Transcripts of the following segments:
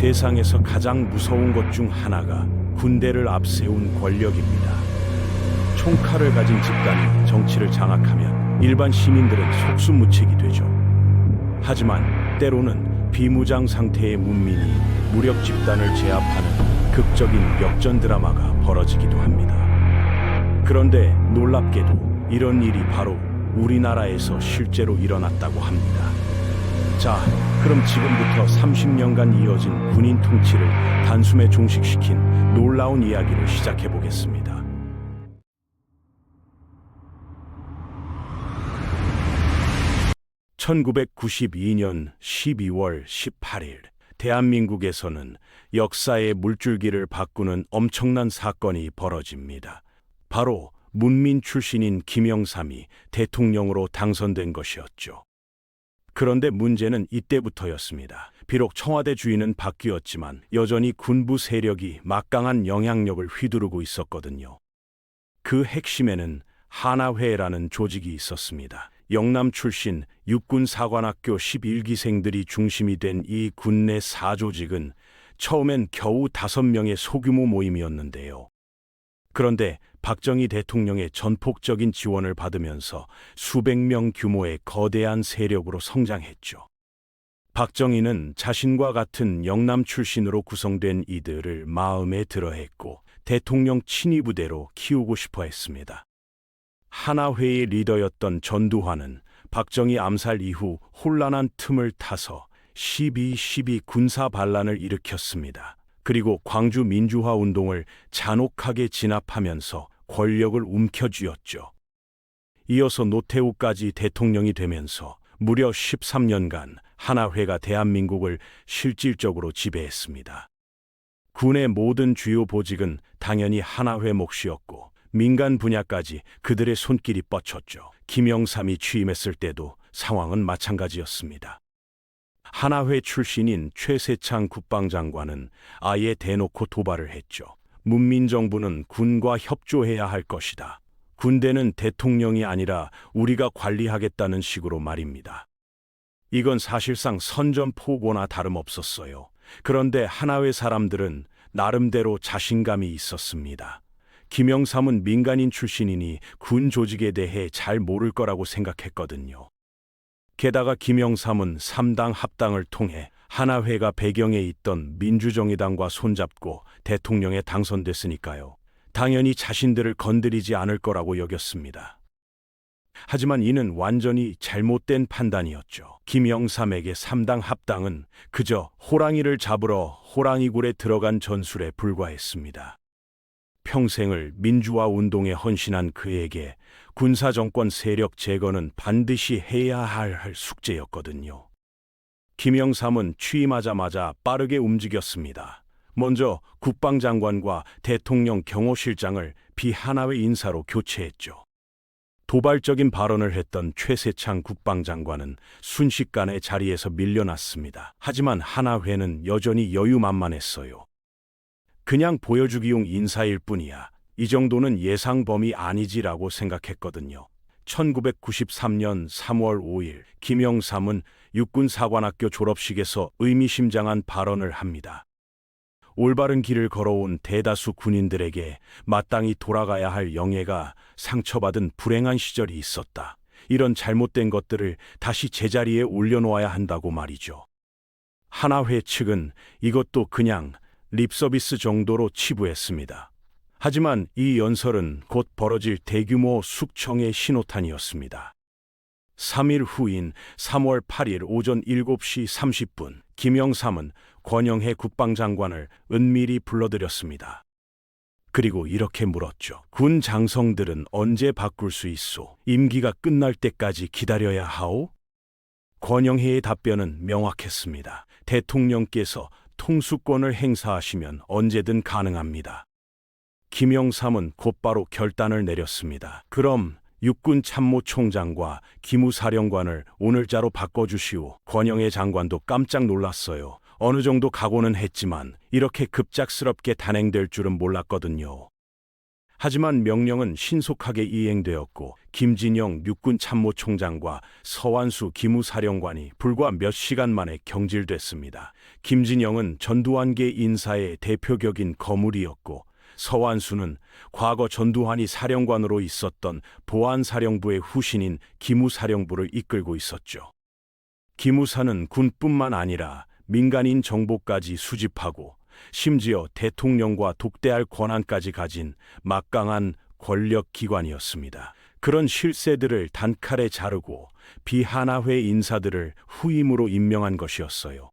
세상에서 가장 무서운 것 중 하나가 군대를 앞세운 권력입니다. 총칼을 가진 집단이 정치를 장악하면 일반 시민들은 속수무책이 되죠. 하지만 때로는 비무장 상태의 문민이 무력 집단을 제압하는 극적인 역전 드라마가 벌어지기도 합니다. 그런데 놀랍게도 이런 일이 바로 우리나라에서 실제로 일어났다고 합니다. 자, 그럼 지금부터 30년간 이어진 군인 통치를 단숨에 종식시킨 놀라운 이야기를 시작해 보겠습니다. (1992년 12월 18일) 대한민국에서는 역사의 물줄기를 바꾸는 엄청난 사건이 벌어집니다. 바로 문민 출신인 김영삼이 대통령으로 당선된 것이었죠. 그런데 문제는 이때부터였습니다. 비록 청와대 주인은 바뀌었지만 여전히 군부 세력이 막강한 영향력을 휘두르고 있었거든요. 그 핵심에는 하나회라는 조직이 있었습니다. 영남 출신 육군사관학교 11기생들이 중심이 된 이 군내 사조직은 처음엔 겨우 5명의 소규모 모임이었는데요. 그런데 박정희 대통령의 전폭적인 지원을 받으면서 수백 명 규모의 거대한 세력으로 성장했죠. 박정희는 자신과 같은 영남 출신으로 구성된 이들을 마음에 들어했고 대통령 친위 부대로 키우고 싶어 했습니다. 하나회의 리더였던 전두환은 박정희 암살 이후 혼란한 틈을 타서 12.12 군사 반란을 일으켰습니다. 그리고 광주 민주화 운동을 잔혹하게 진압하면서 권력을 움켜쥐었죠. 이어서 노태우까지 대통령이 되면서 무려 13년간 하나회가 대한민국을 실질적으로 지배했습니다. 군의 모든 주요 보직은 당연히 하나회 몫이었고 민간 분야까지 그들의 손길이 뻗쳤죠. 김영삼이 취임했을 때도 상황은 마찬가지였습니다. 하나회 출신인 최세창 국방장관은 아예 대놓고 도발을 했죠. 문민정부는 군과 협조해야 할 것이다. 군대는 대통령이 아니라 우리가 관리하겠다는 식으로 말입니다. 이건 사실상 선전포고나 다름없었어요. 그런데 하나회 사람들은 나름대로 자신감이 있었습니다. 김영삼은 민간인 출신이니 군 조직에 대해 잘 모를 거라고 생각했거든요. 게다가 김영삼은 3당 합당을 통해 하나회가 배경에 있던 민주정의당과 손잡고 대통령에 당선됐으니까요. 당연히 자신들을 건드리지 않을 거라고 여겼습니다. 하지만 이는 완전히 잘못된 판단이었죠. 김영삼에게 3당 합당은 그저 호랑이를 잡으러 호랑이굴에 들어간 전술에 불과했습니다. 평생을 민주화 운동에 헌신한 그에게 군사정권 세력 제거는 반드시 해야 할 숙제였거든요. 김영삼은 취임하자마자 빠르게 움직였습니다. 먼저 국방장관과 대통령 경호실장을 비하나회 인사로 교체했죠. 도발적인 발언을 했던 최세창 국방장관은 순식간에 자리에서 밀려났습니다. 하지만 하나회는 여전히 여유만만했어요. 그냥 보여주기용 인사일 뿐이야. 이 정도는 예상 범위 아니지라고 생각했거든요. 1993년 3월 5일 김영삼은 육군사관학교 졸업식에서 의미심장한 발언을 합니다. 올바른 길을 걸어온 대다수 군인들에게 마땅히 돌아가야 할 영예가 상처받은 불행한 시절이 있었다. 이런 잘못된 것들을 다시 제자리에 올려놓아야 한다고 말이죠. 하나회 측은 이것도 그냥 립서비스 정도로 치부했습니다. 하지만 이 연설은 곧 벌어질 대규모 숙청의 신호탄이었습니다. 3일 후인 3월 8일 오전 7시 30분 김영삼은 권영해 국방장관을 은밀히 불러들였습니다. 그리고 이렇게 물었죠. 군 장성들은 언제 바꿀 수 있소? 임기가 끝날 때까지 기다려야 하오? 권영해의 답변은 명확했습니다. 대통령께서 통수권을 행사하시면 언제든 가능합니다. 김영삼은 곧바로 결단을 내렸습니다. 그럼 육군 참모총장과 기무사령관을 오늘자로 바꿔주시오. 권영해 장관도 깜짝 놀랐어요. 어느 정도 각오는 했지만 이렇게 급작스럽게 단행될 줄은 몰랐거든요. 하지만 명령은 신속하게 이행되었고 김진영 육군 참모총장과 서완수 기무사령관이 불과 몇 시간 만에 경질됐습니다. 김진영은 전두환계 인사의 대표격인 거물이었고 서완수는 과거 전두환이 사령관으로 있었던 보안사령부의 후신인 기무사령부를 이끌고 있었죠. 기무사는 군뿐만 아니라 민간인 정보까지 수집하고 심지어 대통령과 독대할 권한까지 가진 막강한 권력기관이었습니다. 그런 실세들을 단칼에 자르고 비하나회 인사들을 후임으로 임명한 것이었어요.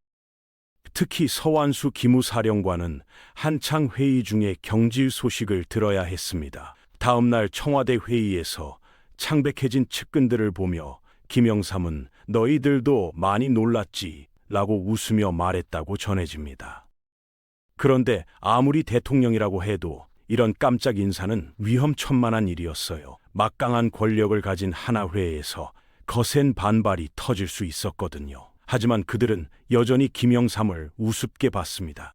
특히 서완수 기무사령관은 한창 회의 중에 경질 소식을 들어야 했습니다. 다음 날 청와대 회의에서 창백해진 측근들을 보며 김영삼은 너희들도 많이 놀랐지 라고 웃으며 말했다고 전해집니다. 그런데 아무리 대통령이라고 해도 이런 깜짝 인사는 위험천만한 일이었어요. 막강한 권력을 가진 하나회에서 거센 반발이 터질 수 있었거든요. 하지만 그들은 여전히 김영삼을 우습게 봤습니다.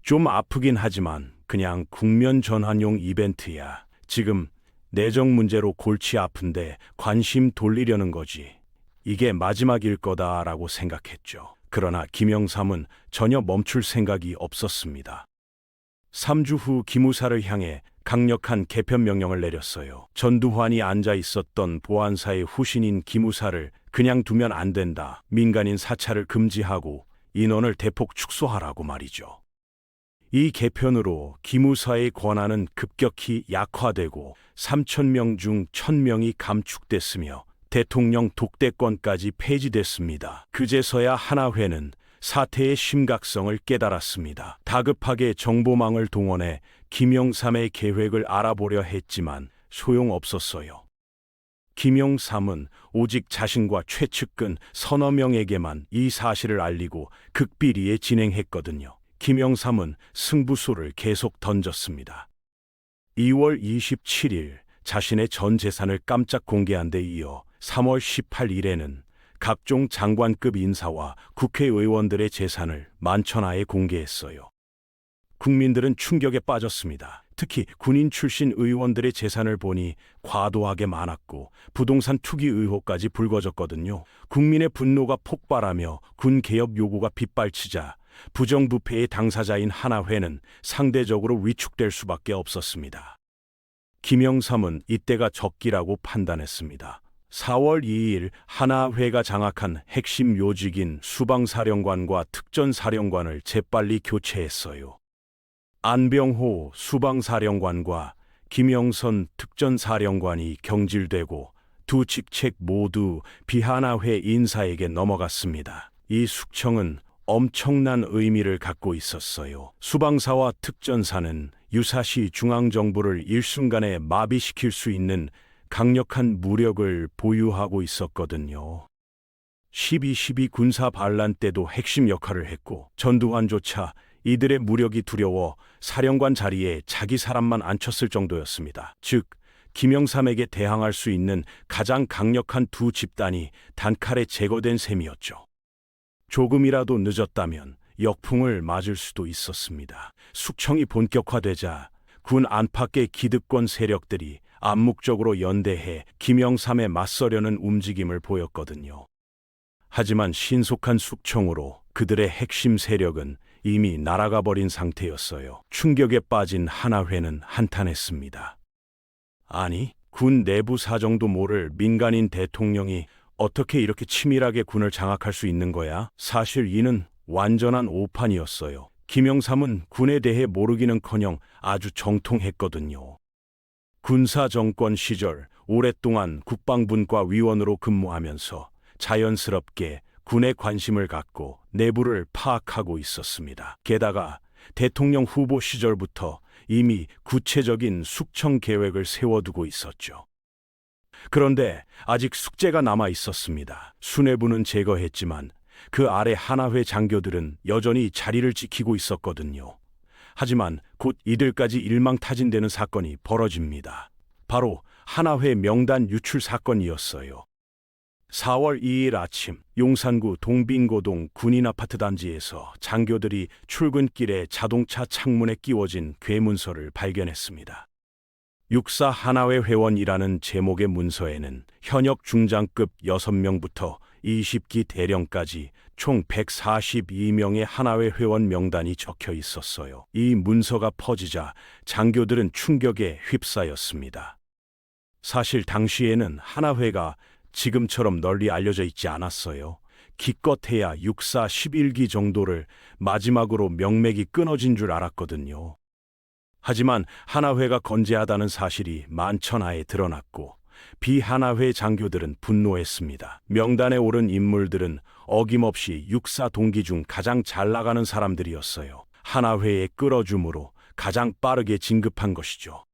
좀 아프긴 하지만 그냥 국면 전환용 이벤트야. 지금 내정 문제로 골치 아픈데 관심 돌리려는 거지. 이게 마지막일 거다라고 생각했죠. 그러나 김영삼은 전혀 멈출 생각이 없었습니다. 3주 후 기무사를 향해 강력한 개편 명령을 내렸어요. 전두환이 앉아 있었던 보안사의 후신인 기무사를 그냥 두면 안 된다. 민간인 사찰을 금지하고 인원을 대폭 축소하라고 말이죠. 이 개편으로 기무사의 권한은 급격히 약화되고 3,000명 중 1,000명이 감축됐으며 대통령 독대권까지 폐지됐습니다. 그제서야 하나회는 사태의 심각성을 깨달았습니다. 다급하게 정보망을 동원해 김영삼의 계획을 알아보려 했지만 소용없었어요. 김영삼은 오직 자신과 최측근 서너 명에게만 이 사실을 알리고 극비리에 진행했거든요. 김영삼은 승부수를 계속 던졌습니다. 2월 27일 자신의 전 재산을 깜짝 공개한 데 이어 3월 18일에는 각종 장관급 인사와 국회의원들의 재산을 만천하에 공개했어요. 국민들은 충격에 빠졌습니다. 특히 군인 출신 의원들의 재산을 보니 과도하게 많았고 부동산 투기 의혹까지 불거졌거든요. 국민의 분노가 폭발하며 군 개혁 요구가 빗발치자 부정부패의 당사자인 하나회는 상대적으로 위축될 수밖에 없었습니다. 김영삼은 이때가 적기라고 판단했습니다. 4월 2일 하나회가 장악한 핵심 요직인 수방사령관과 특전사령관을 재빨리 교체했어요. 안병호 수방사령관과 김영선 특전사령관이 경질되고 두 직책 모두 비하나회 인사에게 넘어갔습니다. 이 숙청은 엄청난 의미를 갖고 있었어요. 수방사와 특전사는 유사시 중앙정부를 일순간에 마비시킬 수 있는 강력한 무력을 보유하고 있었거든요. 12.12 군사 반란 때도 핵심 역할을 했고 전두환조차 이들의 무력이 두려워 사령관 자리에 자기 사람만 앉혔을 정도였습니다. 즉 김영삼에게 대항할 수 있는 가장 강력한 두 집단이 단칼에 제거된 셈이었죠. 조금이라도 늦었다면 역풍을 맞을 수도 있었습니다. 숙청이 본격화되자 군 안팎의 기득권 세력들이 암묵적으로 연대해 김영삼에 맞서려는 움직임을 보였거든요. 하지만 신속한 숙청으로 그들의 핵심 세력은 이미 날아가 버린 상태였어요. 충격에 빠진 하나회는 한탄했습니다. 아니, 군 내부 사정도 모를 민간인 대통령이 어떻게 이렇게 치밀하게 군을 장악할 수 있는 거야? 사실 이는 완전한 오판이었어요. 김영삼은 군에 대해 모르기는커녕 아주 정통했거든요. 군사정권 시절 오랫동안 국방분과 위원으로 근무하면서 자연스럽게 군에 관심을 갖고 내부를 파악하고 있었습니다. 게다가 대통령 후보 시절부터 이미 구체적인 숙청 계획을 세워두고 있었죠. 그런데 아직 숙제가 남아 있었습니다. 수뇌부는 제거했지만 그 아래 하나회 장교들은 여전히 자리를 지키고 있었거든요. 하지만 곧 이들까지 일망타진되는 사건이 벌어집니다. 바로 하나회 명단 유출 사건이었어요. 4월 2일 아침 용산구 동빙고동 군인 아파트 단지에서 장교들이 출근길에 자동차 창문에 끼워진 괴문서를 발견했습니다. 육사 하나회 회원이라는 제목의 문서에는 현역 중장급 6명부터 20기 대령까지 총 142명의 하나회 회원 명단이 적혀 있었어요. 이 문서가 퍼지자 장교들은 충격에 휩싸였습니다. 사실 당시에는 하나회가 지금처럼 널리 알려져 있지 않았어요. 기껏해야 육사 11기 정도를 마지막으로 명맥이 끊어진 줄 알았거든요. 하지만 하나회가 건재하다는 사실이 만천하에 드러났고 비하나회 장교들은 분노했습니다. 명단에 오른 인물들은 어김없이 육사 동기 중 가장 잘 나가는 사람들이었어요. 하나회의 끌어줌으로 가장 빠르게 진급한 것이죠.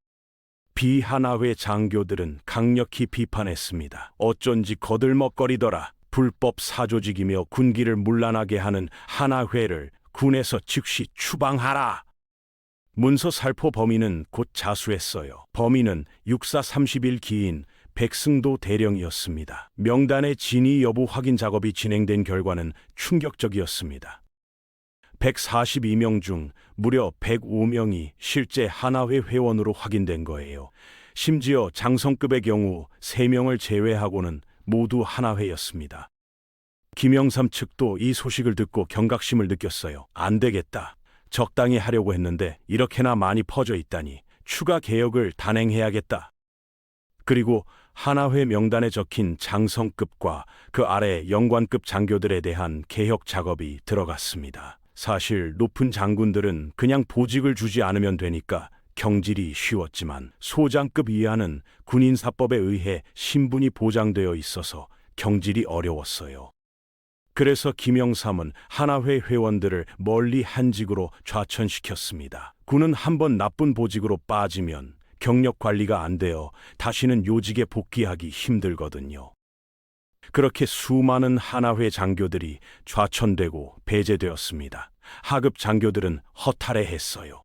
비하나회 장교들은 강력히 비판했습니다. 어쩐지 거들먹거리더라. 불법 사조직이며 군기를 문란하게 하는 하나회를 군에서 즉시 추방하라. 문서 살포 범인은 곧 자수했어요. 범인은 육사 31기인 백승도 대령이었습니다. 명단의 진위 여부 확인 작업이 진행된 결과는 충격적이었습니다. 142명 중 무려 105명이 실제 하나회 회원으로 확인된 거예요. 심지어 장성급의 경우 3명을 제외하고는 모두 하나회였습니다. 김영삼 측도 이 소식을 듣고 경각심을 느꼈어요. 안 되겠다. 적당히 하려고 했는데 이렇게나 많이 퍼져 있다니 추가 개혁을 단행해야겠다. 그리고 하나회 명단에 적힌 장성급과 그 아래 영관급 장교들에 대한 개혁 작업이 들어갔습니다. 사실 높은 장군들은 그냥 보직을 주지 않으면 되니까 경질이 쉬웠지만 소장급 이하는 군인사법에 의해 신분이 보장되어 있어서 경질이 어려웠어요. 그래서 김영삼은 하나회 회원들을 멀리 한직으로 좌천시켰습니다. 군은 한번 나쁜 보직으로 빠지면 경력 관리가 안 되어 다시는 요직에 복귀하기 힘들거든요. 그렇게 수많은 하나회 장교들이 좌천되고 배제되었습니다. 하급 장교들은 허탈해했어요.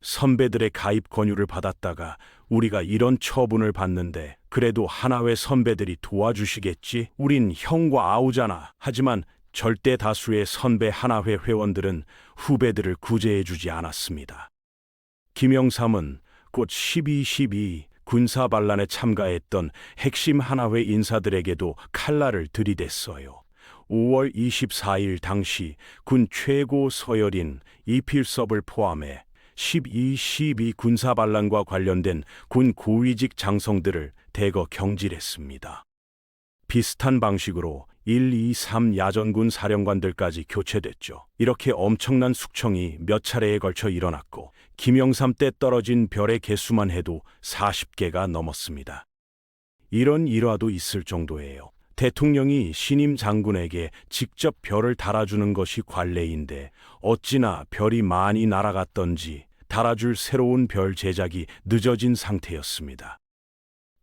선배들의 가입 권유를 받았다가 우리가 이런 처분을 받는데 그래도 하나회 선배들이 도와주시겠지? 우린 형과 아우잖아. 하지만 절대 다수의 선배 하나회 회원들은 후배들을 구제해주지 않았습니다. 김영삼은 곧 12.12 군사반란에 참가했던 핵심 하나회 인사들에게도 칼날을 들이댔어요. 5월 24일 당시 군 최고 서열인 이필섭을 포함해 12.12 군사반란과 관련된 군 고위직 장성들을 대거 경질했습니다. 비슷한 방식으로 1, 2, 3 야전군 사령관들까지 교체됐죠. 이렇게 엄청난 숙청이 몇 차례에 걸쳐 일어났고 김영삼 때 떨어진 별의 개수만 해도 40개가 넘었습니다. 이런 일화도 있을 정도예요. 대통령이 신임 장군에게 직접 별을 달아주는 것이 관례인데 어찌나 별이 많이 날아갔던지 달아줄 새로운 별 제작이 늦어진 상태였습니다.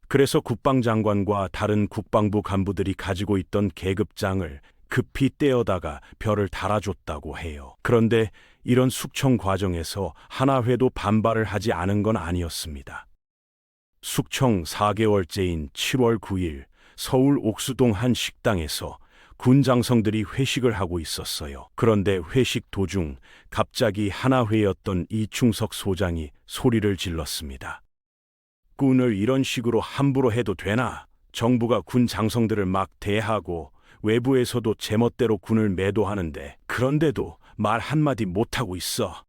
그래서 국방장관과 다른 국방부 간부들이 가지고 있던 계급장을 급히 떼어다가 별을 달아줬다고 해요. 그런데 이런 숙청 과정에서 하나회도 반발을 하지 않은 건 아니었습니다. 숙청 4개월째인 7월 9일 서울 옥수동 한 식당에서 군 장성들이 회식을 하고 있었어요. 그런데 회식 도중 갑자기 하나회였던 이충석 소장이 소리를 질렀습니다. 군을 이런 식으로 함부로 해도 되나? 정부가 군 장성들을 막 대하고 외부에서도 제멋대로 군을 매도하는데 그런데도 말 한마디 못하고 있어.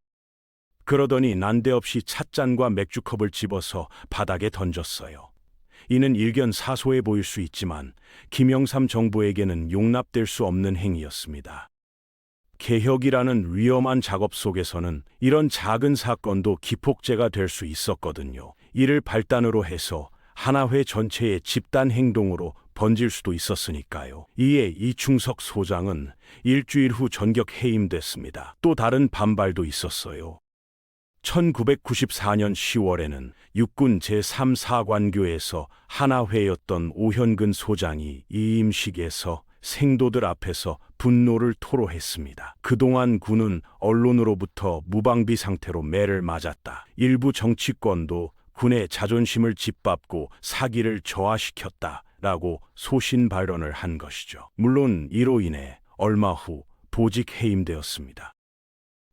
그러더니 난데없이 찻잔과 맥주컵을 집어서 바닥에 던졌어요. 이는 일견 사소해 보일 수 있지만 김영삼 정부에게는 용납될 수 없는 행위였습니다. 개혁이라는 위험한 작업 속에서는 이런 작은 사건도 기폭제가 될 수 있었거든요. 이를 발단으로 해서 하나회 전체의 집단 행동으로 번질 수도 있었으니까요. 이에 이충석 소장은 일주일 후 전격 해임됐습니다. 또 다른 반발도 있었어요. 1994년 10월에는 육군 제3사관교에서 하나회였던 오현근 소장이 이임식에서 생도들 앞에서 분노를 토로했습니다. 그동안 군은 언론으로부터 무방비 상태로 매를 맞았다. 일부 정치권도 군의 자존심을 짓밟고 사기를 저하시켰다라고 소신 발언을 한 것이죠. 물론 이로 인해 얼마 후 보직 해임되었습니다.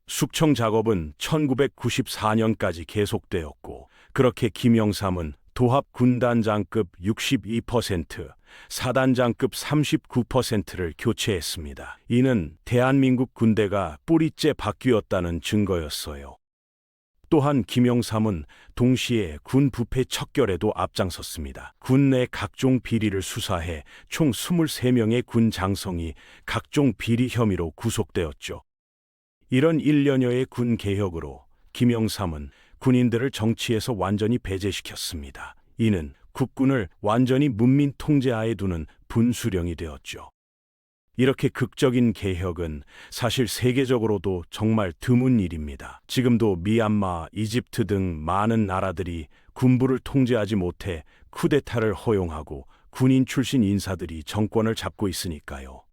숙청 작업은 1994년까지 계속되었고 그렇게 김영삼은 도합 군단장급 62%, 사단장급 39%를 교체했습니다. 이는 대한민국 군대가 뿌리째 바뀌었다는 증거였어요. 또한 김영삼은 동시에 군 부패 척결에도 앞장섰습니다. 군 내 각종 비리를 수사해 총 23명의 군 장성이 각종 비리 혐의로 구속되었죠. 이런 1년여의 군 개혁으로 김영삼은 군인들을 정치에서 완전히 배제시켰습니다. 이는 국군을 완전히 문민 통제하에 두는 분수령이 되었죠. 이렇게 극적인 개혁은 사실 세계적으로도 정말 드문 일입니다. 지금도 미얀마, 이집트 등 많은 나라들이 군부를 통제하지 못해 쿠데타를 허용하고 군인 출신 인사들이 정권을 잡고 있으니까요.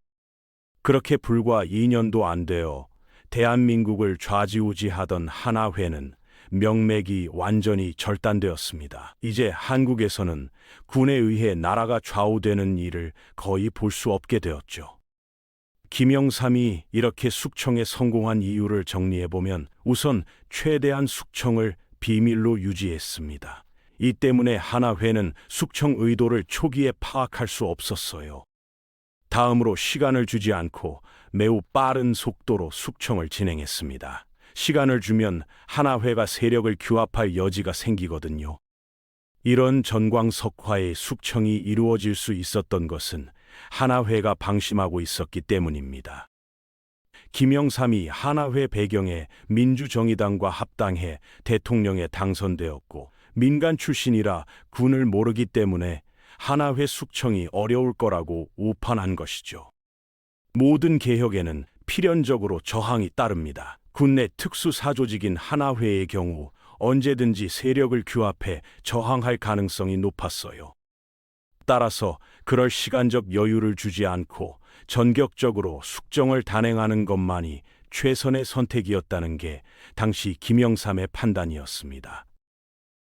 그렇게 불과 2년도 안 되어 대한민국을 좌지우지하던 하나회는 명맥이 완전히 절단되었습니다. 이제 한국에서는 군에 의해 나라가 좌우되는 일을 거의 볼 수 없게 되었죠. 김영삼이 이렇게 숙청에 성공한 이유를 정리해보면 우선 최대한 숙청을 비밀로 유지했습니다. 이 때문에 하나회는 숙청 의도를 초기에 파악할 수 없었어요. 다음으로 시간을 주지 않고 매우 빠른 속도로 숙청을 진행했습니다. 시간을 주면 하나회가 세력을 규합할 여지가 생기거든요. 이런 전광석화의 숙청이 이루어질 수 있었던 것은 하나회가 방심하고 있었기 때문입니다. 김영삼이 하나회 배경에 민주정의당과 합당해 대통령에 당선되었고 민간 출신이라 군을 모르기 때문에 하나회 숙청이 어려울 거라고 오판한 것이죠. 모든 개혁에는 필연적으로 저항이 따릅니다. 군내 특수사조직인 하나회의 경우 언제든지 세력을 규합해 저항할 가능성이 높았어요. 따라서 그럴 시간적 여유를 주지 않고 전격적으로 숙청을 단행하는 것만이 최선의 선택이었다는 게 당시 김영삼의 판단이었습니다.